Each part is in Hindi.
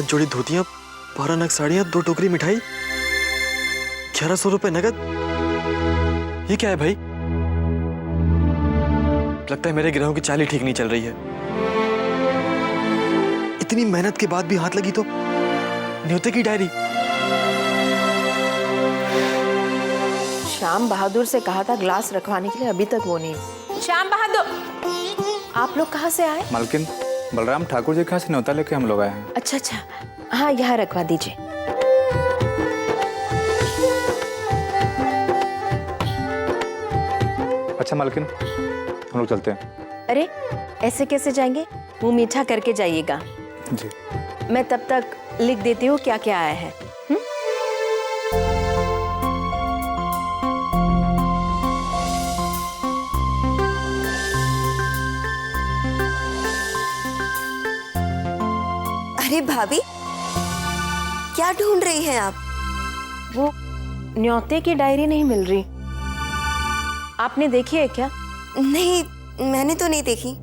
5 जोड़ी धोतियां, 12 नग साड़ियां, 2 टोकरी मिठाई, 1100 रुपए नगद। ये क्या है भाई? लगता है मेरे ग्रहों की चाल ही ठीक नहीं चल रही है। इतनी मेहनत के बाद भी हाथ लगी तो न्योते की डायरी। श्याम बहादुर से कहा था ग्लास रखवाने के लिए, अभी तक वो नहीं। श्याम बहादुर, आप लोग कहाँ से आए? मालकिन, बलराम ठाकुर जी के यहाँ से न्योता लेके हम लोग आए हैं। अच्छा अच्छा, हाँ यहाँ रखवा दीजिए। अच्छा मालकिन, हम लोग चलते हैं। अरे ऐसे कैसे जाएंगे? मुंह मीठा करके जाइएगा। जी। मैं तब तक लिख देती हूँ क्या क्या आया है। अरे भाभी, क्या ढूंढ रही हैं आप? वो न्योते की डायरी नहीं मिल रही। आपने देखी है क्या? नहीं, मैंने तो नहीं देखी।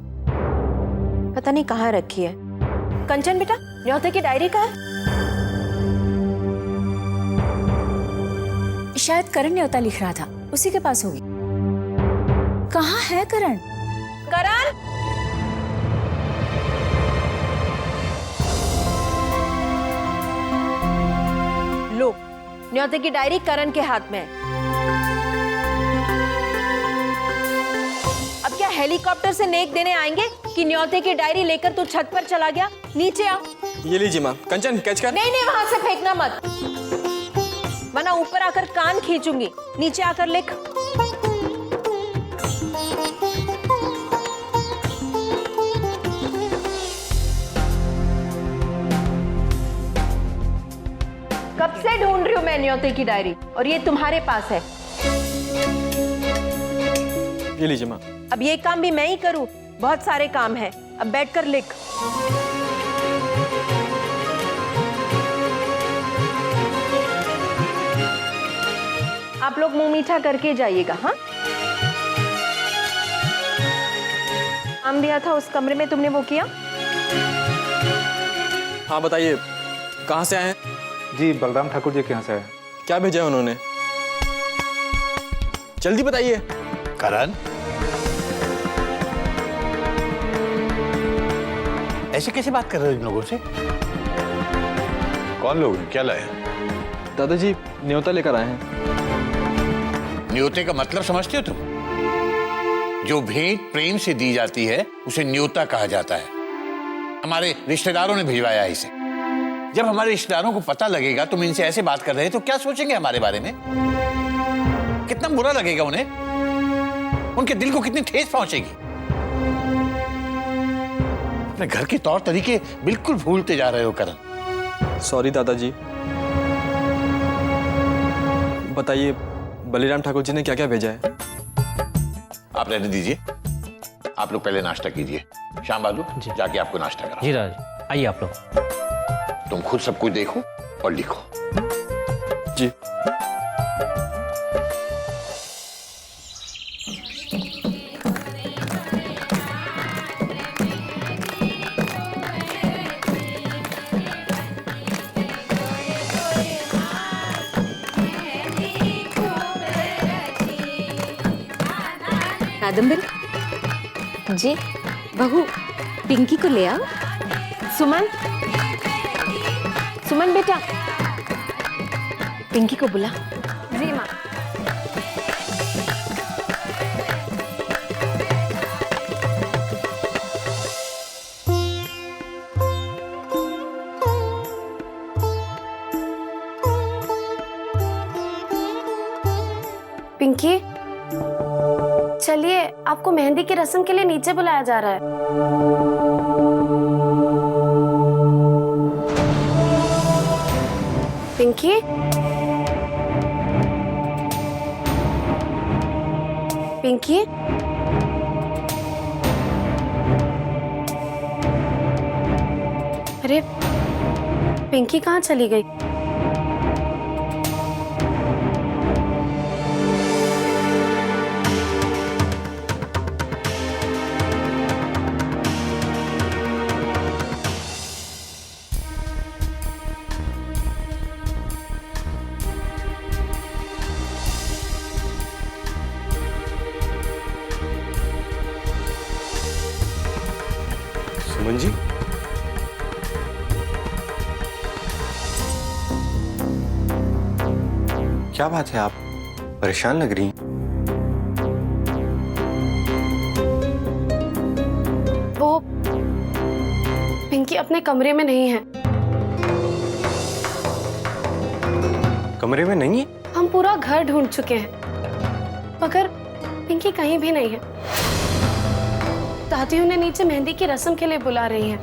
पता नहीं कहाँ रखी है। कंचन बेटा, न्योते की डायरी कहाँ है? शायद करण न्योता लिख रहा था, उसी के पास होगी। कहाँ है करण? करण! लो, न्योते की डायरी करण के हाथ में है। अब क्या हेलीकॉप्टर से नेक देने आएंगे कि न्योते की डायरी लेकर तू छत पर चला गया? नीचे आओ। ये लीजिए माँ, कंचन कैच कर। नहीं नहीं, वहां से फेंकना मत, वरना ऊपर आकर कान खींचूंगी। नीचे आकर लिख। कब से ढूंढ रही हूँ मैं न्योते की डायरी, और ये तुम्हारे पास है। ये लीजिए माँ। अब ये काम भी मैं ही करूं? बहुत सारे काम हैं, अब बैठकर लिख। आप लोग मुंह मीठा करके जाइएगा। हाँ, काम दिया था उस कमरे में, तुमने वो किया? हाँ बताइए, कहाँ से आए हैं? जी, बलराम ठाकुर जी के यहाँ से आए हैं। क्या भेजा है उन्होंने? जल्दी बताइए। करण, ऐसे कैसे बात कर रहे हो इन लोगों से? कौन लोग हैं? क्या लाए? दादाजी न्योता लेकर आए हैं। न्योते का मतलब समझते हो तुम? जो भेंट प्रेम से दी जाती है उसे न्योता कहा जाता है। हमारे रिश्तेदारों ने भिजवाया है इसे। जब हमारे रिश्तेदारों को पता लगेगा तुम इनसे ऐसे बात कर रहे हैं तो क्या सोचेंगे हमारे बारे में? कितना बुरा लगेगा उन्हें, उनके दिल को कितनी ठेस पहुंचेगी। अपने घर के तौर तरीके बिल्कुल भूलते जा रहे हो करण। सॉरी दादाजी। बताइए बलिराम ठाकुर जी ने क्या क्या भेजा है? आप रहने दीजिए, आप लोग पहले नाश्ता कीजिए। श्याम बहादुर, जाके आपको नाश्ता करा। जी राज, आइए आप लोग। तुम खुद सब कुछ देखो और लिखो। जी। कादम्बरी जी, बहू पिंकी को ले आओ। सुमन, सुमन बेटा, पिंकी को बुला। जी माँ। पिंकी, चलिए, आपको मेहंदी की रस्म के लिए नीचे बुलाया जा रहा है। पिंकी, पिंकी, अरे पिंकी कहाँ चली गई? सुमन जी, क्या बात है, आप परेशान लग रही हैं? वो पिंकी अपने कमरे में नहीं है। कमरे में नहीं है? हम पूरा घर ढूंढ चुके हैं मगर पिंकी कहीं भी नहीं है। दादी उन्हें नीचे मेहंदी की रस्म के लिए बुला रही हैं।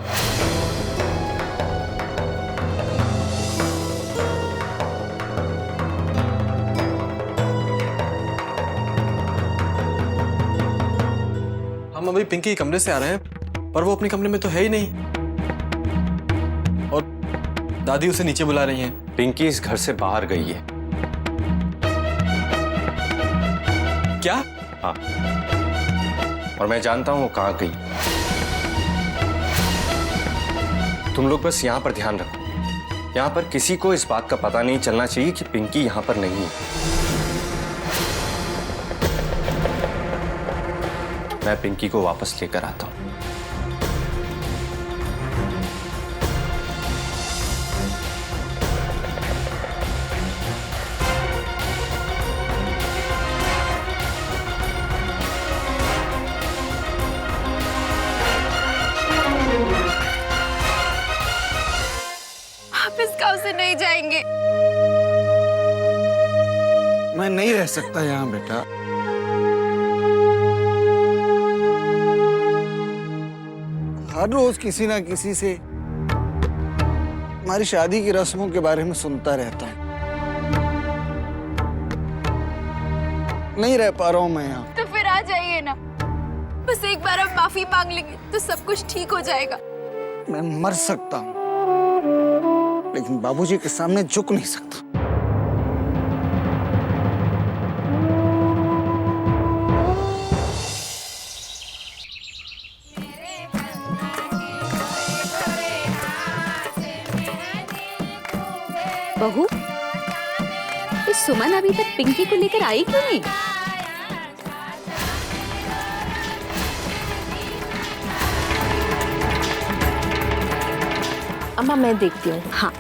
हम अभी पिंकी के कमरे से आ रहे हैं, पर वो अपने कमरे में तो है ही नहीं, और दादी उसे नीचे बुला रही हैं। पिंकी इस घर से बाहर गई है। क्या? हाँ, और मैं जानता हूं वो कहाँ गई। तुम लोग बस यहाँ पर ध्यान रखो, यहाँ पर किसी को इस बात का पता नहीं चलना चाहिए कि पिंकी यहाँ पर नहीं है। मैं पिंकी को वापस लेकर आता हूं। आप इस गांव से नहीं जाएंगे। मैं नहीं रह सकता यहाँ बेटा। हर रोज किसी ना किसी से हमारी शादी की रस्मों के बारे में सुनता रहता हूँ। नहीं रह पा रहा हूँ मैं यहाँ। तो फिर आ जाइए ना, बस एक बार हम माफी मांग लेंगे तो सब कुछ ठीक हो जाएगा। मैं मर सकता हूँ लेकिन बाबूजी के सामने झुक नहीं सकता। बहू, इस सुमन अभी तक पिंकी को लेकर आई क्यों नहीं? अम्मा मैं देखती हूँ। हाँ,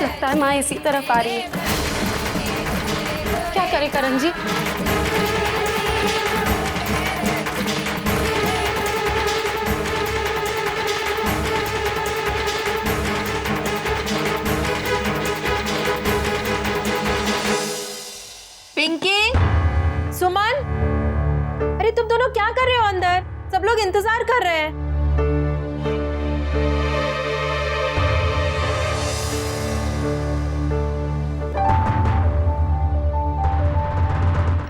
लगता है माँ इसी तरफ आ रही है। क्या करे करण जी? पिंकी, सुमन, अरे तुम दोनों क्या कर रहे हो अंदर? सब लोग इंतजार कर रहे हैं।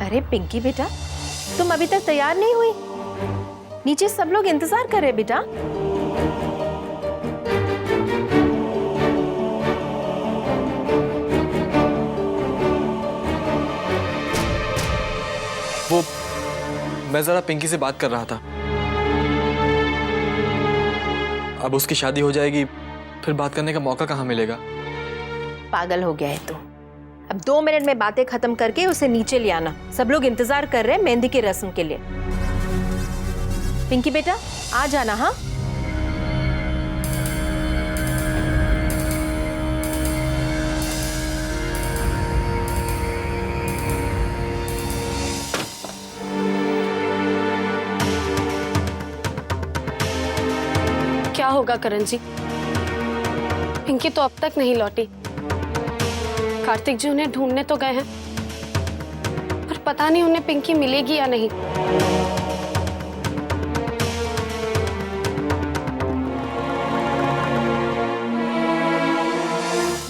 अरे पिंकी बेटा, तुम अभी तक तैयार नहीं हुई? नीचे सब लोग इंतजार कर रहे हैं बेटा। वो मैं जरा पिंकी से बात कर रहा था। अब उसकी शादी हो जाएगी, फिर बात करने का मौका कहाँ मिलेगा? पागल हो गया है तू। अब 2 मिनट में बातें खत्म करके उसे नीचे ले आना। सब लोग इंतजार कर रहे हैं मेहंदी की रस्म के लिए। पिंकी बेटा आ जाना। हाँ, क्या होगा करण जी? पिंकी तो अब तक नहीं लौटी। कार्तिक जी उन्हें ढूंढने तो गए हैं, पर पता नहीं उन्हें पिंकी मिलेगी या नहीं।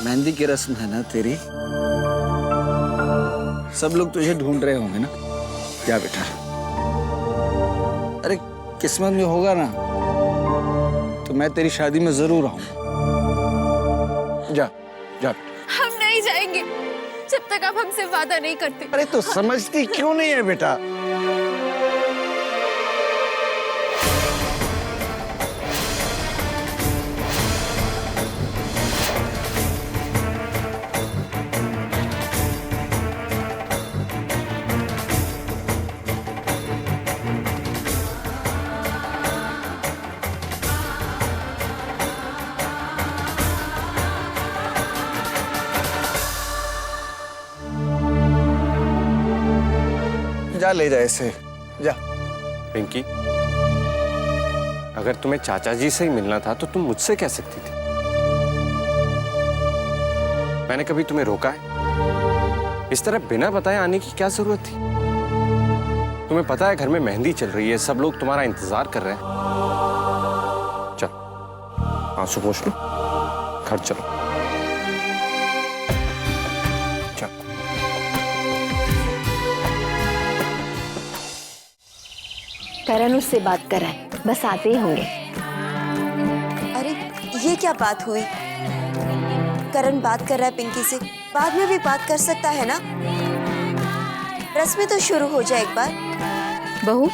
मेहंदी की रस्म है ना तेरी, सब लोग तुझे ढूंढ रहे होंगे ना। क्या बेटा, अरे किस्मत में होगा ना तो मैं तेरी शादी में जरूर आऊंगा। जा जा। हम नहीं जाएंगे जब तक आप हमसे वादा नहीं करते। अरे तो समझती क्यों नहीं है बेटा? जा ले जा इसे, जा। पिंकी, अगर तुम्हें चाचा जी से ही मिलना था तो तुम मुझसे कह सकती थी। मैंने कभी तुम्हें रोका है? इस तरह बिना बताए आने की क्या जरूरत थी? तुम्हें पता है घर में मेहंदी चल रही है, सब लोग तुम्हारा इंतजार कर रहे हैं। चल आंसू पोंछ लो, घर चलो। चल। करण उससे बात कर रहा है, बस आते ही होंगे। अरे ये क्या बात हुई? करण बात कर रहा है पिंकी से, बाद में भी बात कर सकता है ना। रस्में तो शुरू हो जाए एक बार। बहू,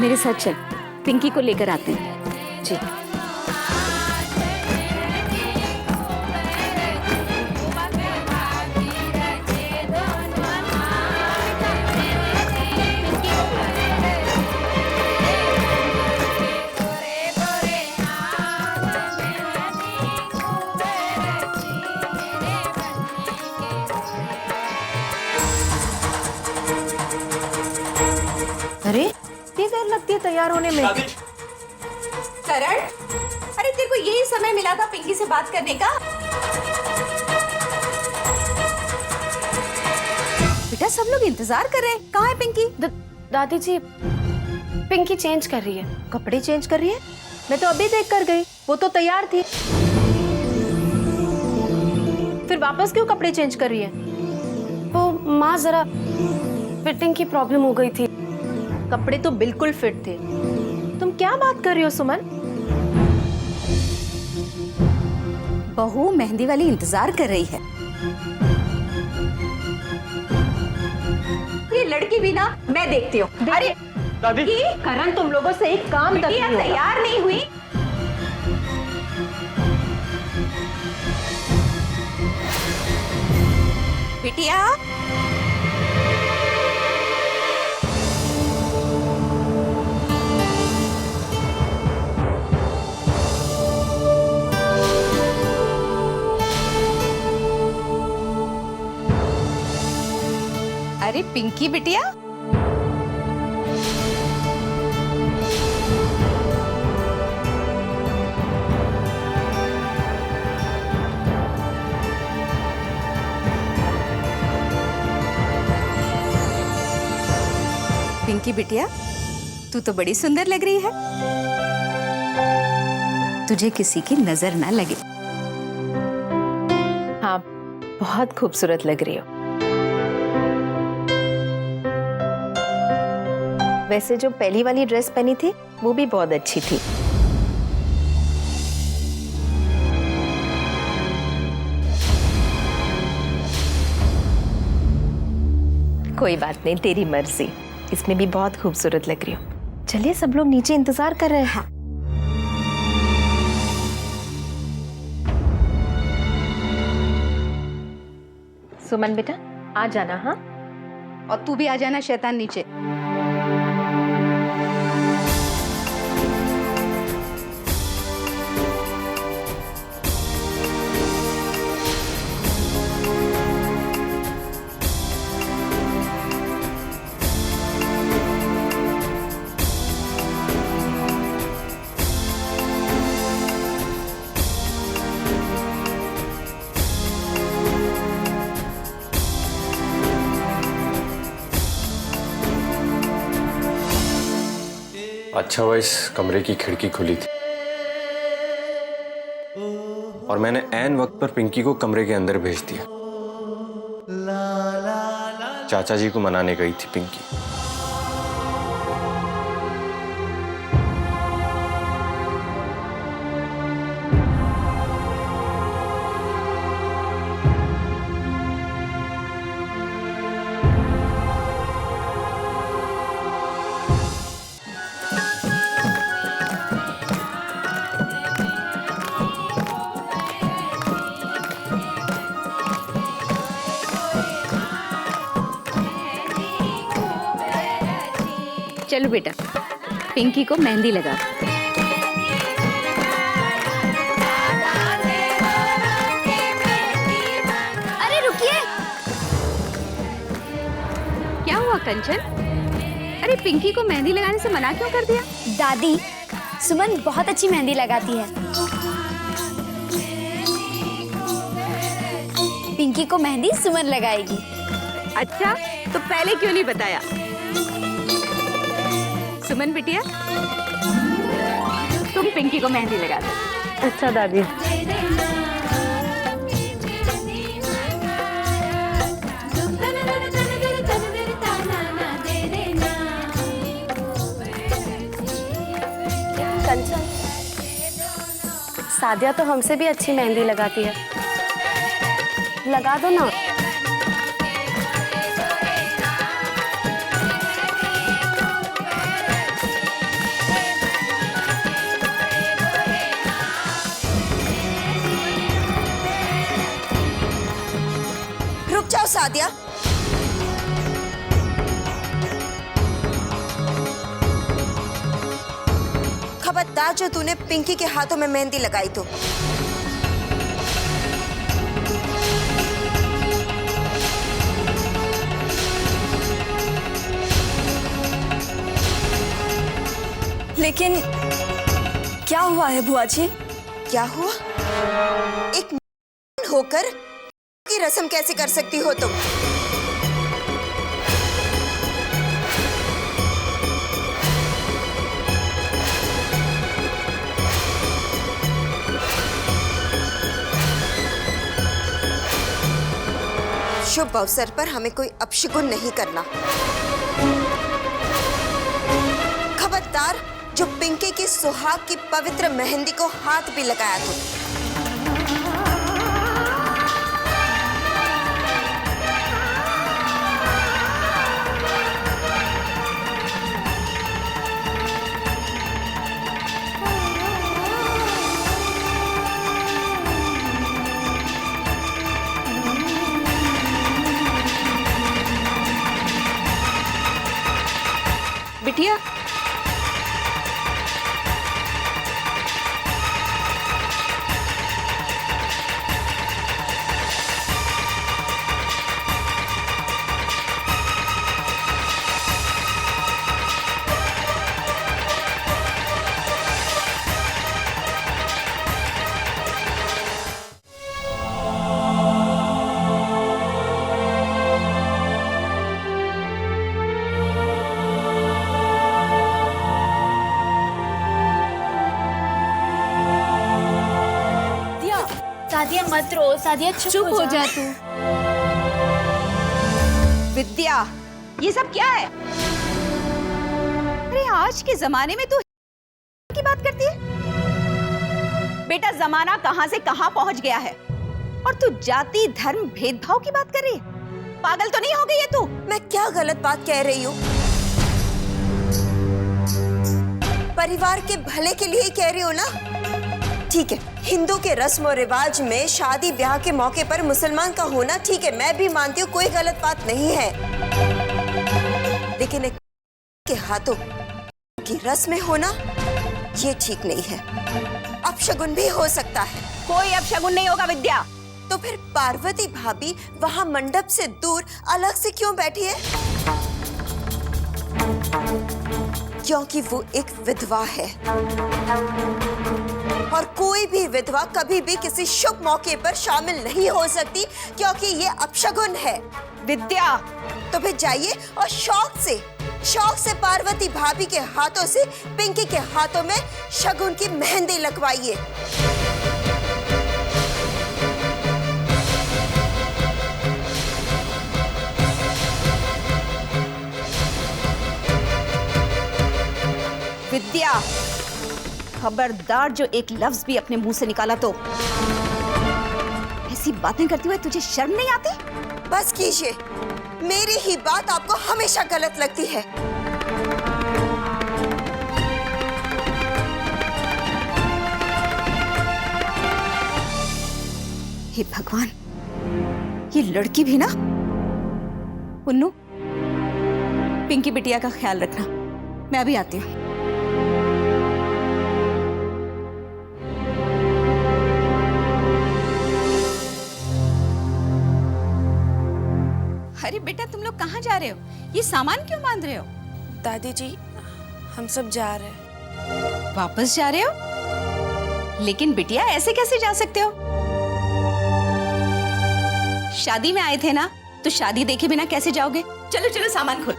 मेरे साथ चल, पिंकी को लेकर आते हैं। जी। अरे इतनी देर लगती है तैयार होने में। करण, अरे तेरे को यही समय मिला था पिंकी से बात करने का। बेटा सब लोग इंतजार कर रहे हैं, कहाँ है पिंकी? दादी जी, पिंकी चेंज कर रही है। कपड़े चेंज कर रही है? मैं तो अभी देख कर गई, वो तो तैयार थी। फिर वापस क्यों कपड़े चेंज कर रही है? वो माँ जरा फिटिंग की प्रॉब्लम हो गई थी। कपड़े तो बिल्कुल फिट थे। तुम क्या बात कर रही हो सुमन? बहू मेहंदी वाली इंतजार कर रही है। ये लड़की भी ना, मैं देखती हूँ। अरे दादी, करण तुम लोगों से एक काम तक नहीं तैयार नहीं हुई। बिटिया, अरे पिंकी बिटिया, पिंकी बिटिया, तू तो बड़ी सुंदर लग रही है। तुझे किसी की नजर ना लगे। हाँ, बहुत खूबसूरत लग रही हो। वैसे जो पहली वाली ड्रेस पहनी थी वो भी बहुत अच्छी थी। कोई बात नहीं, तेरी मर्जी। इसमें भी बहुत खूबसूरत लग रही हो। चलिए, सब लोग नीचे इंतजार कर रहे हैं। हाँ। सुमन बेटा, आ जाना। हाँ, और तू भी आ जाना शैतान नीचे। अच्छा हुआ इस कमरे की खिड़की खुली थी और मैंने ऐन वक्त पर पिंकी को कमरे के अंदर भेज दिया। चाचा जी को मनाने गई थी पिंकी। चलो बेटा, पिंकी को मेहंदी लगा। अरे रुकिए, क्या हुआ कंचन, अरे पिंकी को मेहंदी लगाने से मना क्यों कर दिया? दादी, सुमन बहुत अच्छी मेहंदी लगाती है। पिंकी को मेहंदी सुमन लगाएगी। अच्छा, तो पहले क्यों नहीं बताया? सुमन बिटिया, तुम पिंकी को मेहंदी लगा दो। अच्छा दादी। कंचन, सादिया तो हमसे भी अच्छी मेहंदी लगाती है, लगा दो ना। रुक जाओ सादिया। खबरदार जो तूने पिंकी के हाथों में मेहंदी लगाई तो। लेकिन क्या हुआ है बुआ जी? क्या हुआ? एक होकर की रस्म कैसे कर सकती हो तुम? शुभ अवसर पर हमें कोई अपशगुन नहीं करना। खबरदार जो पिंकी की सुहाग की पवित्र मेहंदी को हाथ भी लगाया तो। बिटिया, सादिया मत रो, सादिया चुप हो जा तू। विद्या, ये सब क्या है? अरे आज के जमाने में तू की बात करती है? बेटा जमाना कहां से कहां पहुंच गया है और तू जाति धर्म भेदभाव की बात कर रही है? पागल तो नहीं हो गई है तू? मैं क्या गलत बात कह रही हूँ? परिवार के भले के लिए ही कह रही हूँ ना। ठीक है, हिंदू के रस्म और रिवाज में शादी ब्याह के मौके पर मुसलमान का होना ठीक है, मैं भी मानती हूँ, कोई गलत बात नहीं है। लेकिन एक के हाथों की रस्म में होना ये ठीक नहीं है। अपशगुन भी हो सकता है। कोई अपशगुन नहीं होगा विद्या। तो फिर पार्वती भाभी वहां मंडप से दूर अलग से क्यों बैठी है? क्योंकि वो एक विधवा है और कोई भी विधवा कभी भी किसी शुभ मौके पर शामिल नहीं हो सकती, क्योंकि ये अपशगुन है। विद्या, तो फिर जाइए और शौक से पार्वती भाभी के हाथों से पिंकी के हाथों में शगुन की मेहंदी लगवाइए। विद्या, खबरदार जो एक लफ्ज भी अपने मुंह से निकाला तो। ऐसी बातें करती हुए तुझे शर्म नहीं आती? बस कीजिए, मेरी ही बात आपको हमेशा गलत लगती है। हे भगवान, ये लड़की भी ना। पुन्नू, पिंकी बिटिया का ख्याल रखना, मैं अभी आती हूँ। अरे बेटा तुम लोग कहाँ जा रहे हो? ये सामान क्यों बांध रहे हो? दादी जी, हम सब जा रहे हैं। वापस जा रहे हो? लेकिन बिटिया ऐसे कैसे जा सकते हो? शादी में आए थे ना, तो शादी देखे बिना कैसे जाओगे? चलो चलो सामान खोल।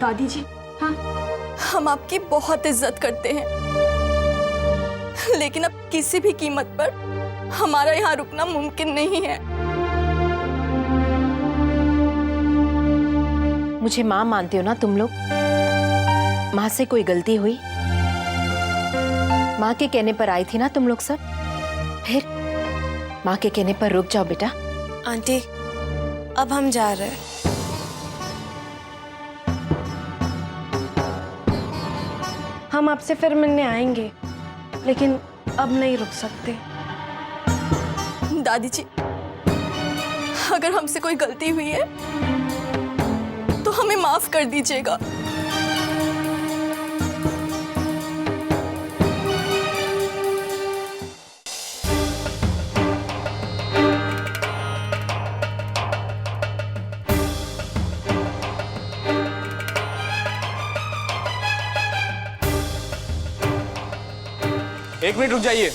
दादी जी, हाँ हम आपकी बहुत इज्जत करते हैं, लेकिन अब किसी भी कीमत पर हमारा यहाँ रुकना मुमकिन नहीं है। मुझे माँ मानते हो ना तुम लोग? माँ से कोई गलती हुई? माँ के कहने पर आई थी ना तुम लोग सब? फिर माँ के कहने पर रुक जाओ बेटा। आंटी, अब हम जा रहे हैं। हम आपसे फिर मिलने आएंगे, लेकिन अब नहीं रुक सकते। दादी जी, अगर हमसे कोई गलती हुई है तो हमें माफ कर दीजिएगा। एक मिनट रुक जाइए।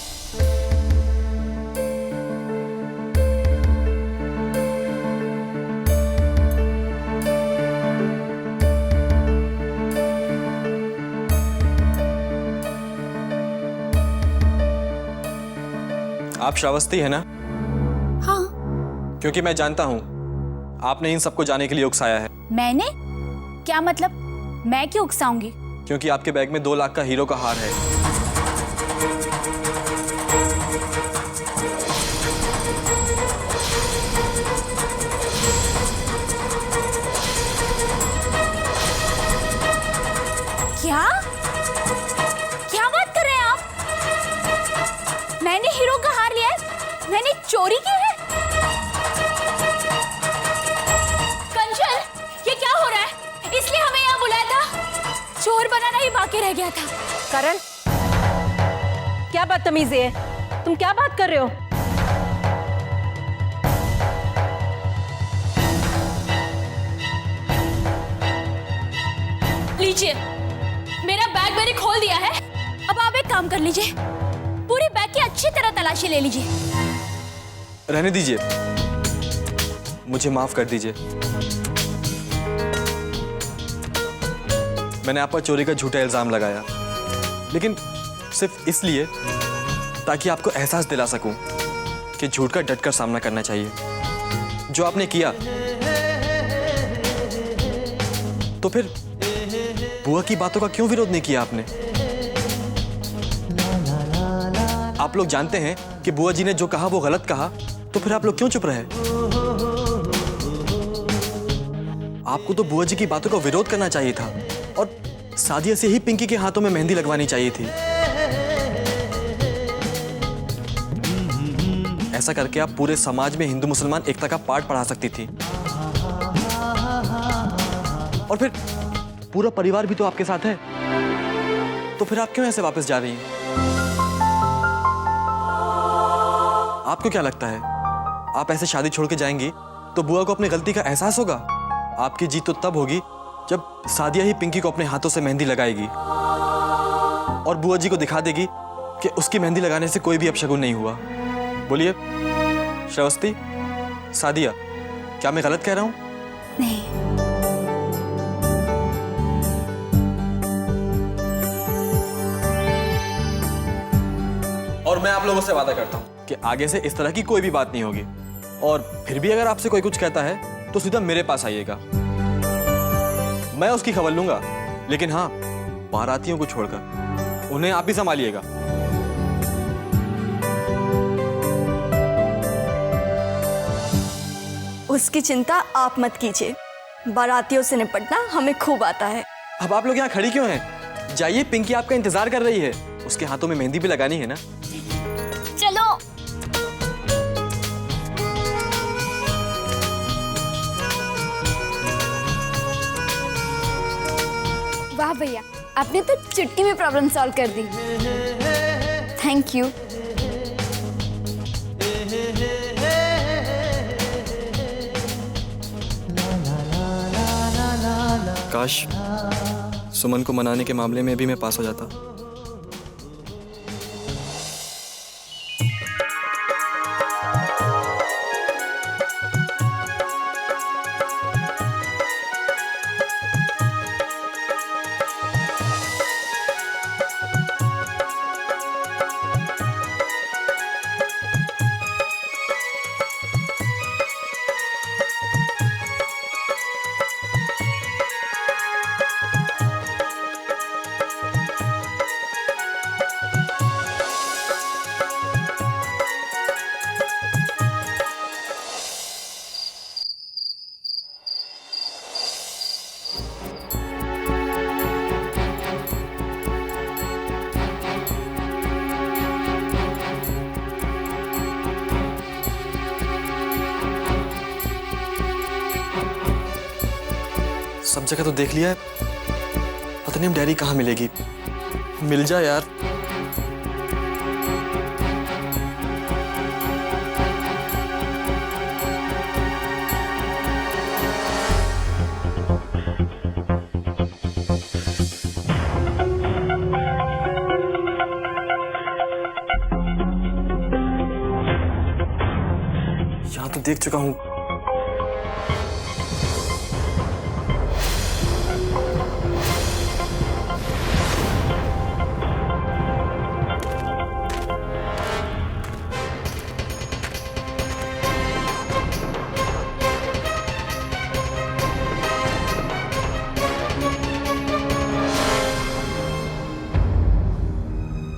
आप श्रावस्ती है ना? हाँ। क्योंकि मैं जानता हूं आपने इन सबको जाने के लिए उकसाया है। मैंने? क्या मतलब? मैं क्यों उकसाऊंगी? क्योंकि आपके बैग में 2 लाख का हीरो का हार है। क्या? क्या बात कर रहे हैं आप? मैंने हीरो का हार लिया है? मैंने चोरी की है? कंचन, ये क्या हो रहा है? इसलिए हमें यहाँ बुलाया था? चोर बनाना ही बाकी रह गया था। करण, क्या बदतमीजी है? तुम क्या बात कर रहे हो? लीजिए, मेरा बैग मैंने खोल दिया है। अब आप एक काम कर लीजिए, पूरी बैग की अच्छी तरह तलाशी ले लीजिए। रहने दीजिए, मुझे माफ कर दीजिए। मैंने आप पर चोरी का झूठा इल्जाम लगाया, लेकिन सिर्फ इसलिए ताकि आपको एहसास दिला सकूं कि झूठ का डटकर सामना करना चाहिए। जो आपने किया, तो फिर बुआ की बातों का क्यों विरोध नहीं किया आपने? आप लोग जानते हैं कि बुआ जी ने जो कहा वो गलत कहा, तो फिर आप लोग क्यों चुप रहे? आपको तो बुआ जी की बातों का विरोध करना चाहिए था और सादिया से ही पिंकी के हाथों में मेहंदी लगवानी चाहिए थी। ऐसा करके आप पूरे समाज में हिंदू मुसलमान एकता का पाठ पढ़ा सकती थी। और फिर पूरा परिवार भी तो आपके साथ है, तो फिर आप क्यों ऐसे वापस जा रही हैं? आपको क्या लगता है आप ऐसे शादी छोड़ के जाएंगी तो बुआ को अपनी गलती का एहसास होगा? आपकी जीत तो तब होगी जब सादिया ही पिंकी को अपने हाथों से मेहंदी लगाएगी और बुआ जी को दिखा देगी कि उसकी मेहंदी लगाने से कोई भी अपशगुन नहीं हुआ। बोलिए श्रावस्ती, सादिया, क्या मैं गलत कह रहा हूं? नहीं। और मैं आप लोगों से वादा करता हूं कि आगे से इस तरह की कोई भी बात नहीं होगी। और फिर भी अगर आपसे कोई कुछ कहता है तो सीधा मेरे पास आइएगा, मैं उसकी खबर लूंगा। लेकिन हाँ, बारातियों को छोड़कर उन्हें आप ही संभालिएगा। उसकी चिंता आप मत कीजिए, बारातियों से निपटना हमें खूब आता है। अब आप लोग यहाँ खड़ी क्यों हैं? जाइए, पिंकी आपका इंतजार कर रही है। उसके हाथों में मेहंदी भी लगानी है ना। चलो। वाह भैया, आपने तो चुटकी में प्रॉब्लम सॉल्व कर दी। Thank you. काश सुमन को मनाने के मामले में भी मैं पास हो जाता। सब जगह तो देख लिया है, पता नहीं अब डायरी कहाँ मिलेगी। मिल जा यार। यहाँ तो देख चुका हूँ।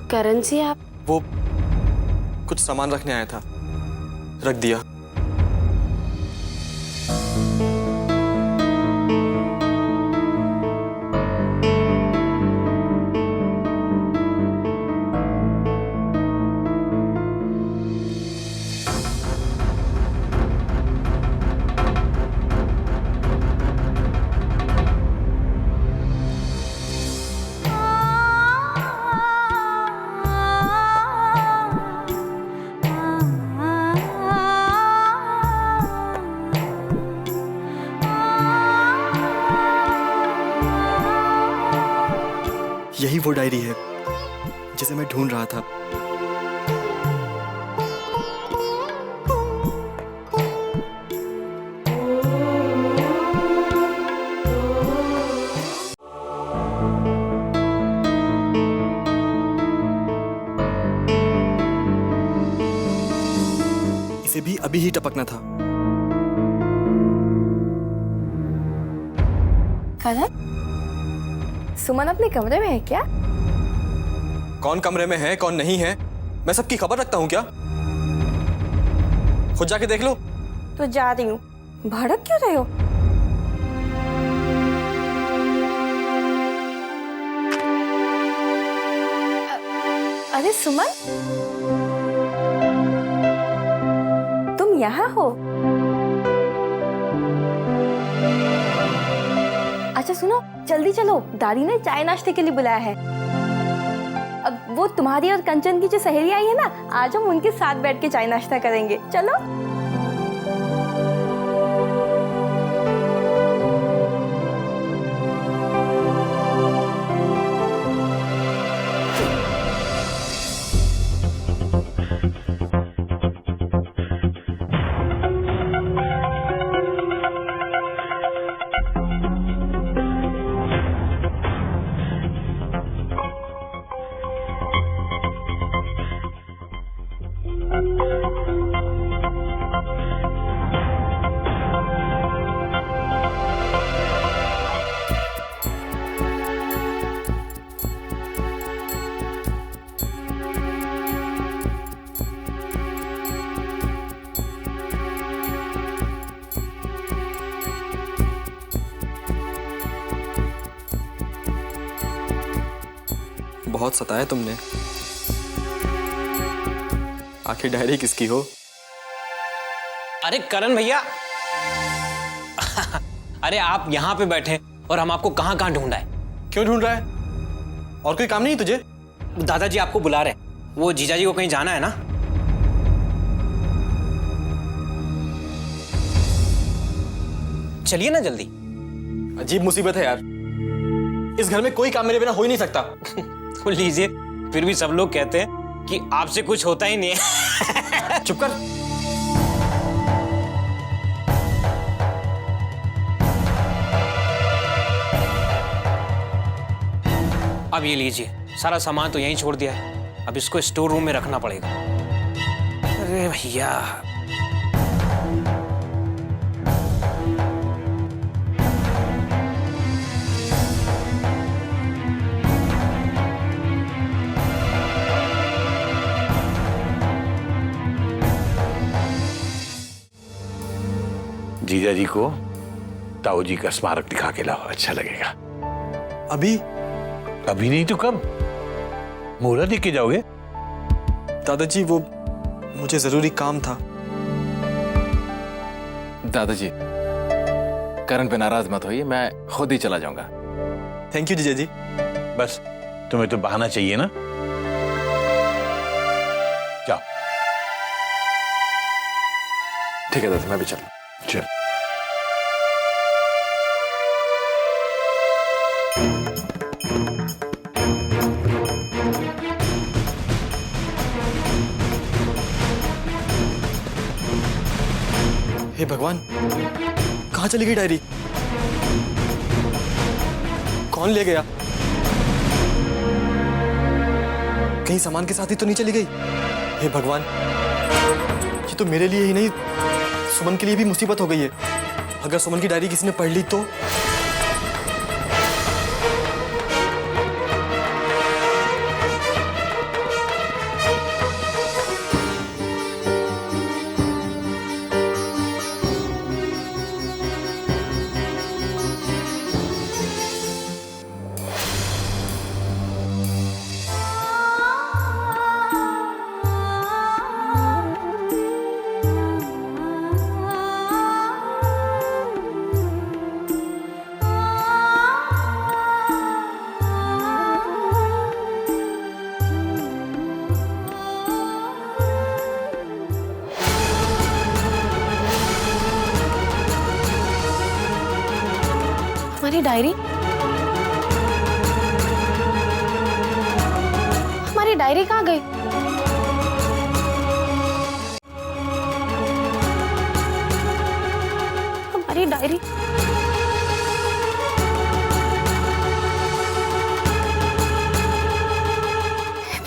करण जी आप वो कुछ सामान रखने आया था, रख दिया। यही वो डायरी है जिसे मैं ढूंढ रहा था। इसे भी अभी ही टपकना था। करण, सुमन अपने कमरे में है क्या? कौन कमरे में है कौन नहीं है मैं सबकी खबर रखता हूँ क्या? खुद जाके देख लो। तो जा रही हूँ, भड़क क्यों रहे हो? अरे सुमन, तुम यहाँ हो? अच्छा सुनो, जल्दी चलो, दादी ने चाय नाश्ते के लिए बुलाया है। अब वो तुम्हारी और कंचन की जो सहेली आई है ना, आज हम उनके साथ बैठ के चाय नाश्ता करेंगे। चलो। बहुत सताया तुमने। आखिर डायरी किसकी हो? अरे करण भैया, अरे आप यहाँ पे बैठे और हम आपको कहाँ कहाँ ढूंढा है। क्यों ढूंढ रहा है? और कोई काम नहीं तुझे? दादाजी आपको बुला रहे, वो जीजाजी को कहीं जाना है ना। चलिए ना जल्दी। अजीब मुसीबत है यार, इस घर में कोई काम मेरे बिना हो ही नहीं सकता। तो लीजिए, फिर भी सब लोग कहते हैं कि आपसे कुछ होता ही नहीं है। चुप कर। अब ये लीजिए, सारा सामान तो यहीं छोड़ दिया है, अब इसको स्टोर रूम में रखना पड़ेगा। अरे भैया, जीजा जी को ताऊ जी का स्मारक दिखा के लाओ, अच्छा लगेगा। अभी? अभी नहीं तो कब? मुहूर्त देख के जाओगे? दादाजी वो मुझे जरूरी काम था। दादाजी, करण पे नाराज मत होइए, मैं खुद ही चला जाऊंगा। थैंक यू जीजा जी। बस तुम्हें तो बहाना चाहिए ना। जाओ। ठीक है दादा, मैं भी चलूं। चल। हे भगवान, कहाँ चली गई डायरी? कौन ले गया? कहीं सामान के साथ ही तो नहीं चली गई? हे भगवान, ये तो मेरे लिए ही नहीं, सुमन के लिए भी मुसीबत हो गई है। अगर सुमन की डायरी किसी ने पढ़ ली तो? हमारी डायरी, हमारी डायरी कहाँ गई? हमारी डायरी,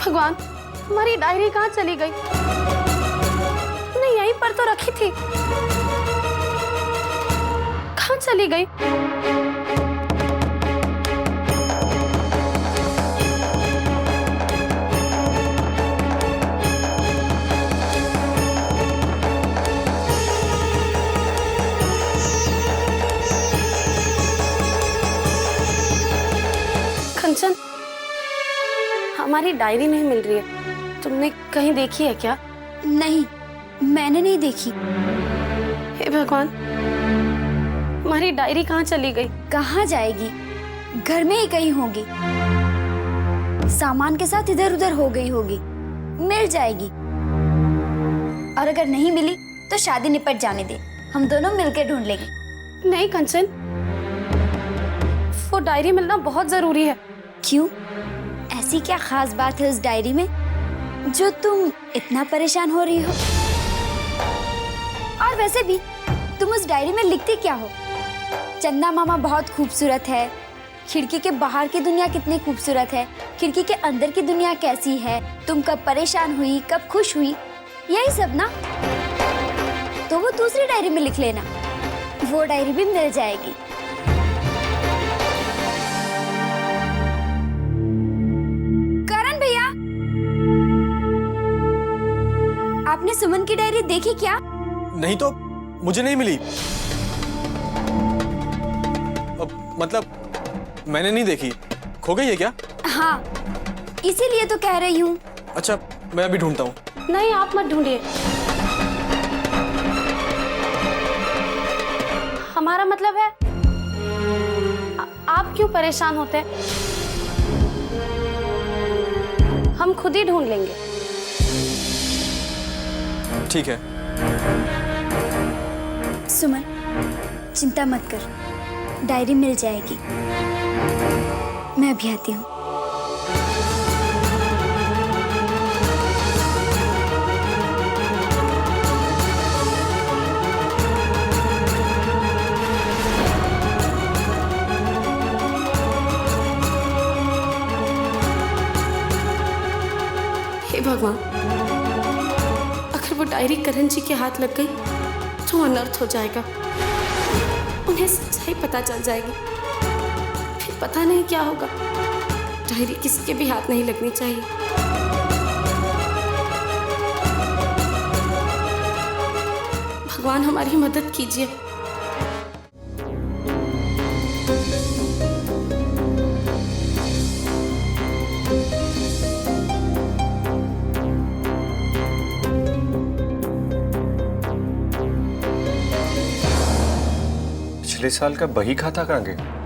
भगवान, हमारी डायरी कहाँ चली गई? नहीं, यहीं पर तो रखी थी। कहाँ चली गई? कंचन, हमारी डायरी नहीं मिल रही है। तुमने कहीं देखी है क्या? नहीं, मैंने नहीं देखी। हे भगवान, हमारी डायरी कहाँ चली गई? कहाँ जाएगी? घर में ही कहीं होगी। सामान के साथ इधर उधर हो गई होगी। मिल जाएगी। और अगर नहीं मिली तो शादी निपट जाने दे, हम दोनों मिलकर ढूंढ लेंगे। नहीं कंचन, वो डायरी मिलना बहुत जरूरी है। क्यों? ऐसी क्या खास बात है उस डायरी में जो तुम इतना परेशान हो रही हो? और वैसे भी तुम उस डायरी में लिखते क्या हो? चंदा मामा बहुत खूबसूरत है, खिड़की के बाहर की दुनिया कितनी खूबसूरत है, खिड़की के अंदर की दुनिया कैसी है, तुम कब परेशान हुई, कब खुश हुई, यही सब ना। तो वो दूसरी डायरी में लिख लेना, वो डायरी भी मिल जाएगी। करण भैया, आपने सुमन की डायरी देखी क्या? नहीं तो मुझे नहीं मिली। मतलब मैंने नहीं देखी। खो गई है क्या? हाँ, इसीलिए तो कह रही हूँ। अच्छा, मैं अभी ढूंढता हूँ। नहीं, आप मत ढूंढिए। हमारा मतलब है, आप क्यों परेशान होते हैं? हम खुद ही ढूंढ लेंगे। ठीक है। सुमन, चिंता मत कर, डायरी मिल जाएगी। मैं अभी आती हूँ। हे भगवान, अगर वो डायरी करण जी के हाथ लग गई तो अनर्थ हो जाएगा। उन्हें सच्चाई पता चल जाएगी, फिर पता नहीं क्या होगा। डायरी किसी के भी हाथ नहीं लगनी चाहिए। भगवान हमारी मदद कीजिए। पिछले साल का बही खाता कहाँ गया?